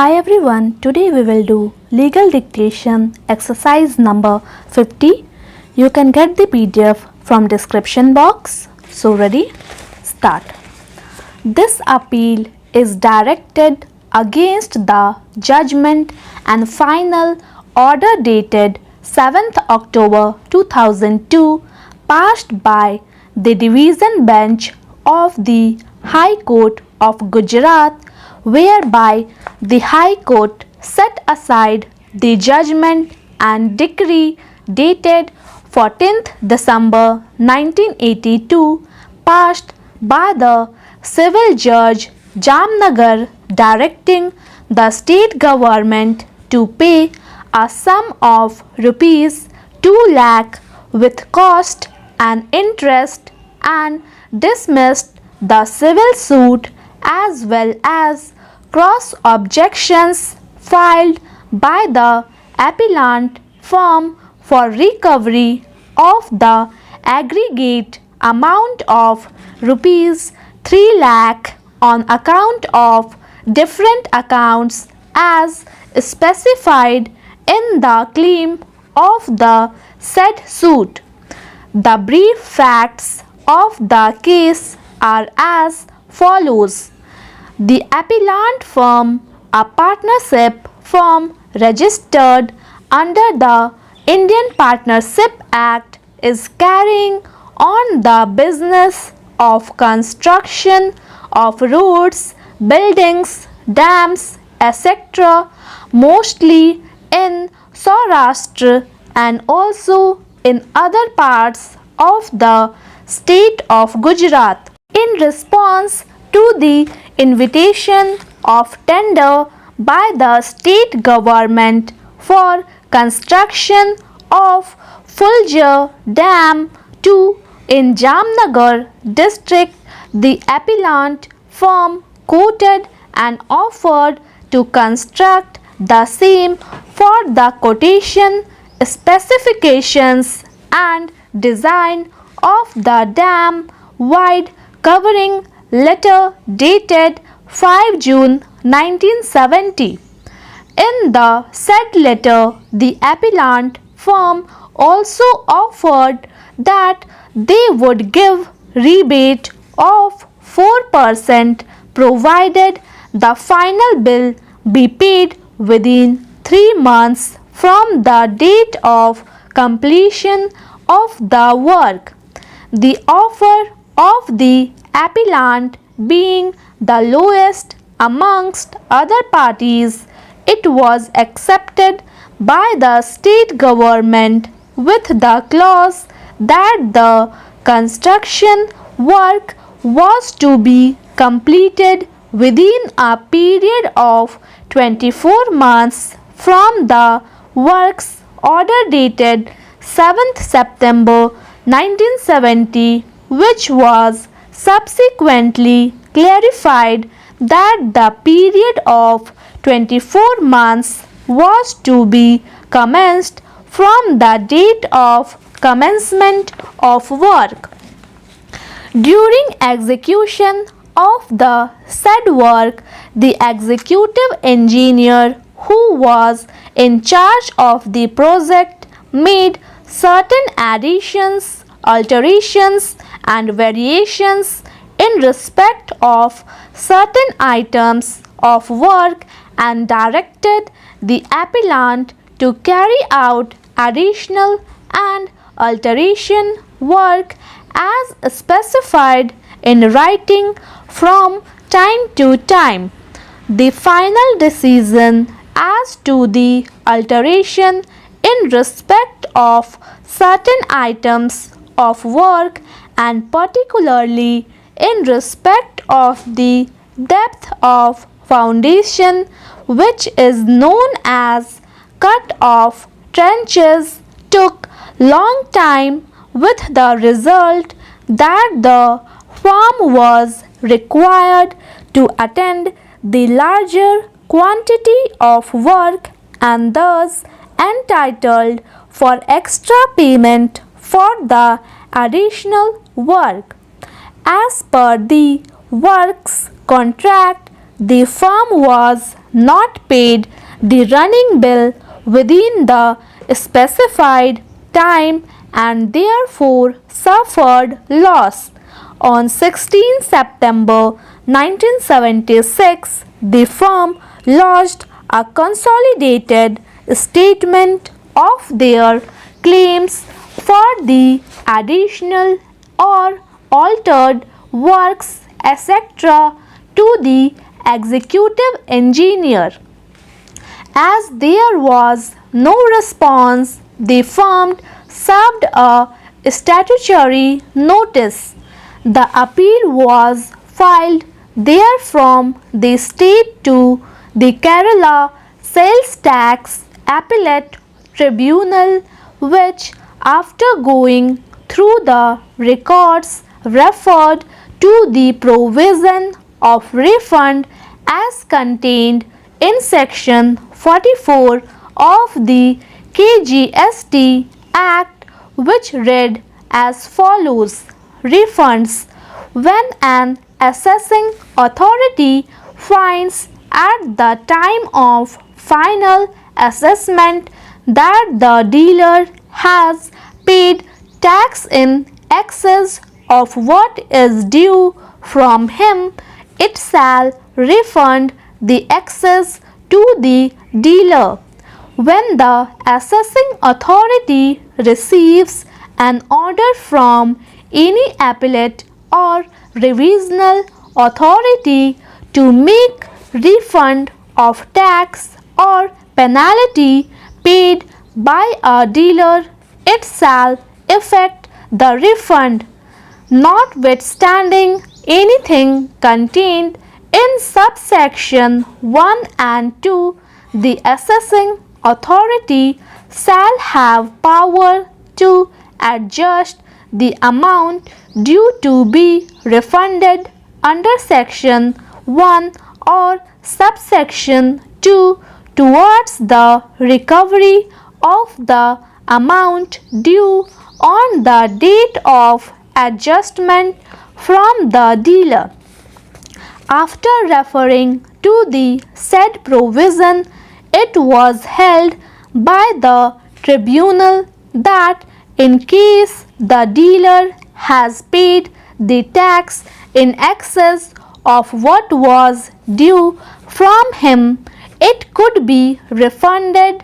Hi everyone, today we will do legal dictation exercise number 50. You can get the PDF from description box. So ready? Start. This appeal is directed against the judgment and final order dated 7th October 2002 passed by the division bench of the High Court of Gujarat, whereby the High Court set aside the judgment and decree dated 14th December 1982 passed by the civil judge Jamnagar, directing the state government to pay a sum of rupees 2 lakh with cost and interest, and dismissed the civil suit as well as cross objections filed by the appellant firm for recovery of the aggregate amount of rupees 3 lakh on account of different accounts as specified in the claim of the said suit. The brief facts of the case are as follows. The appellant firm, a partnership firm registered under the Indian Partnership Act, is carrying on the business of construction of roads, buildings, dams, etc., mostly in Saurashtra and also in other parts of the state of Gujarat. In response to the invitation of tender by the state government for construction of Fulja Dam 2 in Jamnagar district, the appellant firm quoted and offered to construct the same for the quotation, specifications and design of the dam wide covering letter dated 5 June 1970. In the said letter, the appellant firm also offered that they would give rebate of 4% provided the final bill be paid within 3 months from the date of completion of the work. The offer of the appellant being the lowest amongst other parties, it was accepted by the state government with the clause that the construction work was to be completed within a period of 24 months from the works order dated 7th September 1970, which was subsequently clarified that the period of 24 months was to be commenced from the date of commencement of work. During execution of the said work, the executive engineer who was in charge of the project made certain additions, alterations and variations in respect of certain items of work and directed the appellant to carry out additional and alteration work as specified in writing from time to time. The final decision as to the alteration in respect of certain items of work and particularly in respect of the depth of foundation, which is known as cut-off trenches, took long time, with the result that the firm was required to attend the larger quantity of work and thus entitled for extra payment for the additional work. As per the works contract, the firm was not paid the running bill within the specified time and therefore suffered loss. On 16 September 1976, the firm lodged a consolidated statement of their claims for the additional or altered works, etc., to the executive engineer. As there was no response, the firm served a statutory notice. The appeal was filed therefrom the state to the Kerala Sales Tax Appellate Tribunal, which, after going through the records, referred to the provision of refund as contained in section 44 of the KGST Act, which read as follows: refunds when an assessing authority finds at the time of final assessment that the dealer has paid tax in excess of what is due from him, it shall refund the excess to the dealer. When the assessing authority receives an order from any appellate or revisional authority to make refund of tax or penalty paid by a dealer, it shall effect the refund, notwithstanding anything contained in subsection 1 and 2. The assessing authority shall have power to adjust the amount due to be refunded under section 1 or subsection 2 towards the recovery of the amount due on the date of adjustment from the dealer. After referring to the said provision, it was held by the tribunal that in case the dealer has paid the tax in excess of what was due from him, it could be refunded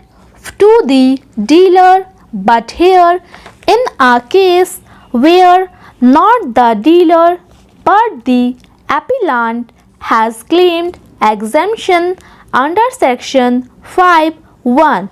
to the dealer, but here, in a case where not the dealer but the appellant has claimed exemption under section 5(1).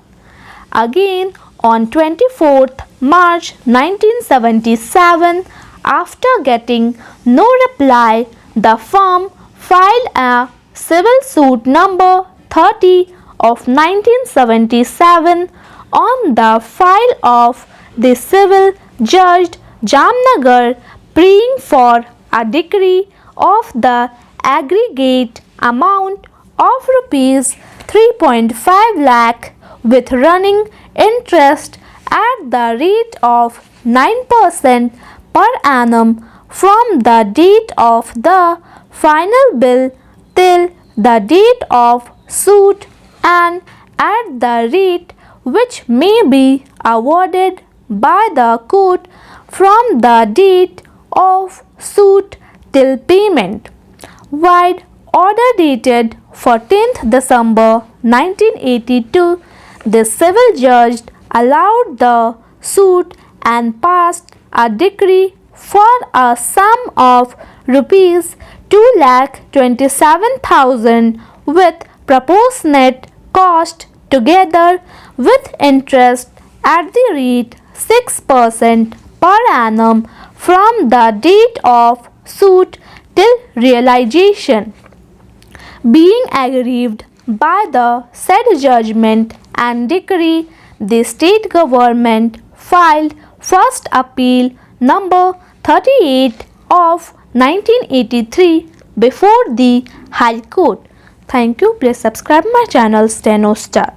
Again, on 24th March 1977, after getting no reply, the firm filed a civil suit number 30 of 1977 on the file of the civil judge Jamnagar, praying for a decree of the aggregate amount of rupees 3.5 lakh with running interest at the rate of 9% per annum from the date of the final bill till the date of suit and at the rate which may be awarded by the court from the date of suit till payment. Wide order dated 14th December 1982, the civil judge allowed the suit and passed a decree for a sum of rupees 2,27,000 with proportionate cost together with interest at the rate 6% per annum from the date of suit till realization. Being aggrieved by the said judgment and decree, the state government filed first appeal number 38 of 1983 before the High Court. Thank you. Please subscribe my channel Steno Star.